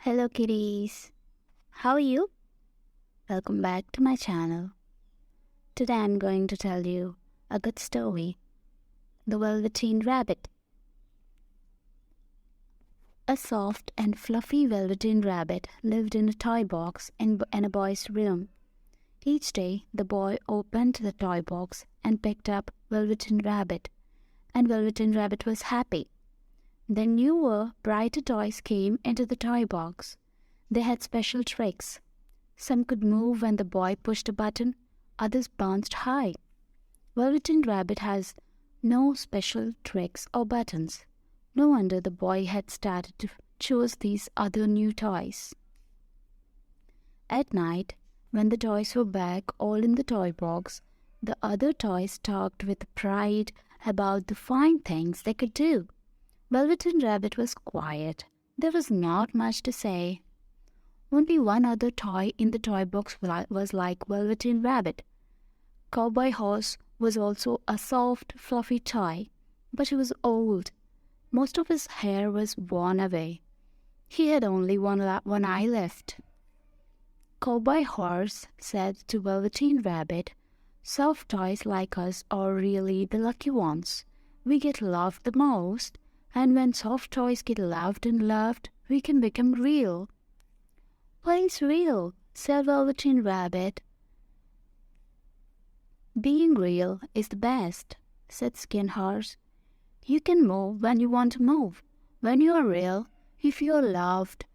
Hello kitties, how are you? Welcome back to my channel. Today I'm going to tell you a good story, The Velveteen Rabbit. A soft and fluffy velveteen rabbit lived in a toy box in a boy's room. Each day the boy opened the toy box and picked up Velveteen Rabbit, and Velveteen Rabbit was happy. Then newer, brighter toys came into the toy box. They had special tricks. Some could move when the boy pushed a button, others bounced high. Velveteen Rabbit has no special tricks or buttons. No wonder the boy had started to choose these other new toys. At night, when the toys were back all in the toy box, the other toys talked with pride about the fine things they could do. Velveteen Rabbit was quiet. There was not much to say. Only one other toy in the toy box was like Velveteen Rabbit. Cowboy Horse was also a soft, fluffy toy, but he was old. Most of his hair was worn away. He had only one eye left. Cowboy Horse said to Velveteen Rabbit, "Soft toys like us are really the lucky ones. We get loved the most. And when soft toys get loved and loved, we can become real." "What is real?" said Velveteen Rabbit. "Being real is the best," said Skin Horse. "You can move when you want to move. When you are real, if you are loved,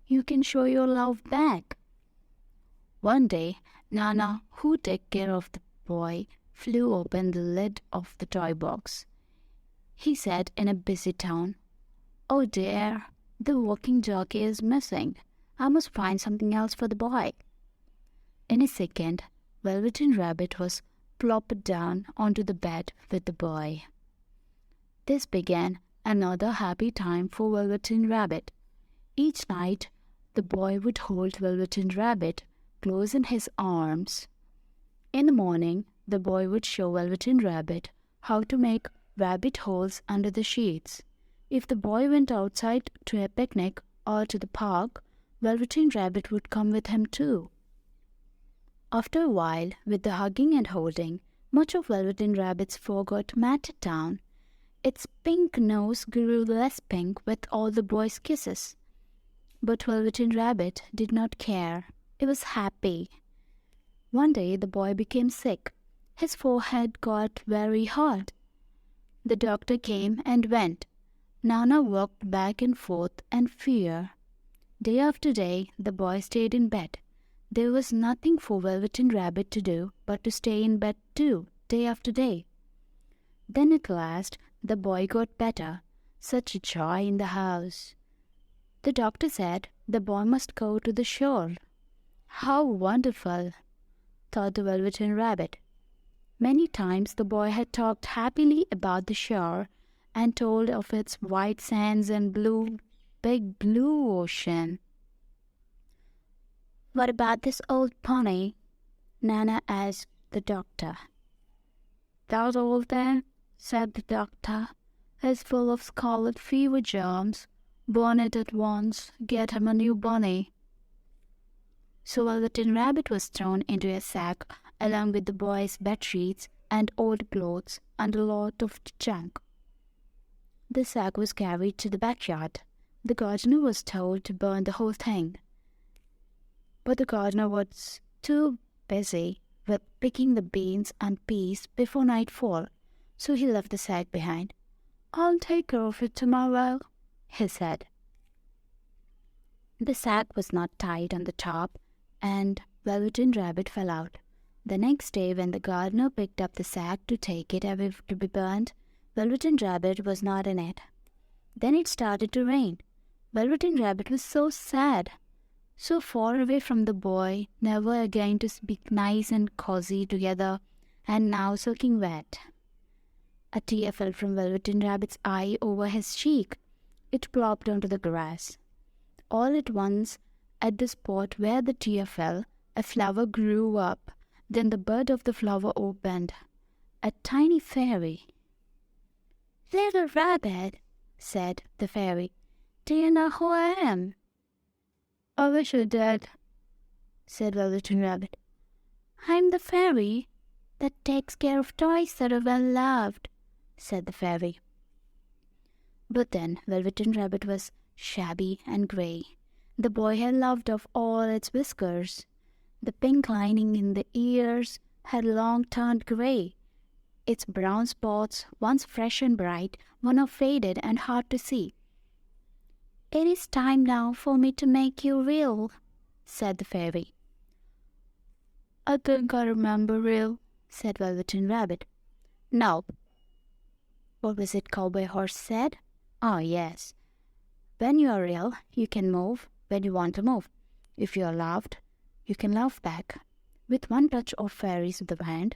you can show your love back." One day, Nana, who took care of the boy, flew open the lid of the toy box. He said in a busy tone, "Oh dear, the walking jockey is missing. I must find something else for the boy." In a second, Velveteen Rabbit was plopped down onto the bed with the boy. This began another happy time for Velveteen Rabbit. Each night, the boy would hold Velveteen Rabbit close in his arms. In the morning, the boy would show Velveteen Rabbit how to make rabbit holes under the sheets. If the boy went outside to a picnic or to the park, Velveteen Rabbit would come with him too. After a while, with the hugging and holding, much of Velveteen Rabbit's fur got matted down. Its pink nose grew less pink with all the boy's kisses. But Velveteen Rabbit did not care. It was happy. One day the boy became sick. His forehead got very hot. The doctor came and went. Nana walked back and forth in fear. Day after day, the boy stayed in bed. There was nothing for Velveteen Rabbit to do but to stay in bed too, day after day. Then at last, the boy got better. Such a joy in the house. The doctor said the boy must go to the shore. How wonderful, thought the Velveteen Rabbit. Many times the boy had talked happily about the shore and told of its white sands and big blue ocean. "What about this old pony?" Nana asked the doctor. "That old thing," said the doctor, "is full of scarlet fever germs. Burn it at once. Get him a new bunny." So Velveteen Rabbit was thrown into a sack along with the boy's bedsheets and old clothes and a lot of junk. The sack was carried to the backyard. The gardener was told to burn the whole thing. But the gardener was too busy with picking the beans and peas before nightfall, so he left the sack behind. "I'll take care of it tomorrow," he said. The sack was not tied on the top, and Velveteen Rabbit fell out. The next day, when the gardener picked up the sack to take it away to be burned, Velveteen Rabbit was not in it. Then it started to rain. Velveteen Rabbit was so sad, so far away from the boy, never again to be nice and cozy together, and now soaking wet. A tear fell from Velveteen Rabbit's eye over his cheek. It plopped onto the grass. All at once, at the spot where the tear fell, a flower grew up. Then the bud of the flower opened. A tiny fairy. "Little Rabbit," said the fairy, "do you know who I am?" I wish I did, said Velveteen Rabbit. I'm the fairy that takes care of toys that are well loved, said the fairy. But then Velveteen Rabbit was shabby and grey. The boy had loved off all its whiskers. The pink lining in the ears had long turned grey. Its brown spots, once fresh and bright, were now faded and hard to see. It is time now for me to make you real, said the fairy. I think I remember real, said Velveteen Rabbit. No. What was it Cowboy Horse said? Oh, yes. When you are real, you can move when you want to move. If you are loved, you can love back. With one touch of fairies with the hand,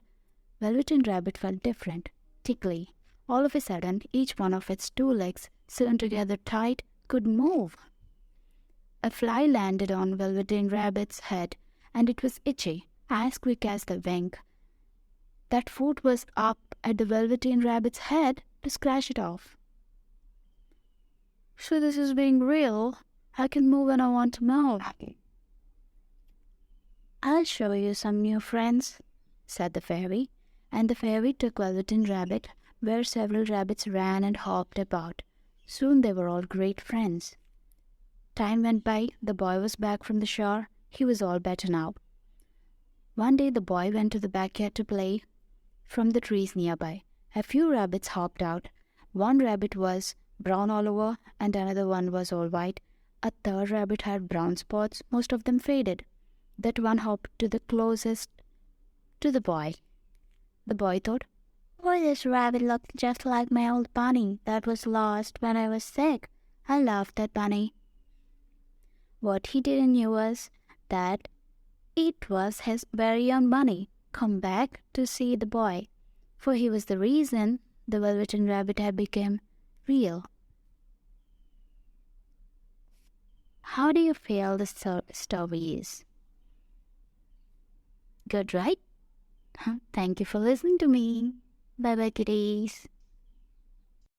Velveteen Rabbit felt different, tickly. All of a sudden, each one of its two legs, sewn together tight, could move. A fly landed on Velveteen Rabbit's head, and it was itchy, as quick as the wink. That foot was up at the Velveteen Rabbit's head to scratch it off. So this is being real. I can move when I want to move. I'll show you some new friends, said the fairy, and the fairy took Velveteen Rabbit where several rabbits ran and hopped about. Soon they were all great friends. Time went by, the boy was back from the shore. He was all better now. One day the boy went to the backyard to play from the trees nearby. A few rabbits hopped out. One rabbit was brown all over and another one was all white. A third rabbit had brown spots, most of them faded. That one hopped to the closest to the boy. The boy thought, "Why, this rabbit looked just like my old bunny that was lost when I was sick. I loved that bunny." What he didn't know was that it was his very own bunny come back to see the boy, for he was the reason the Velveteen Rabbit had become real. How do you feel the story is? Good, right? Thank you for listening to me. Bye-bye, kitties.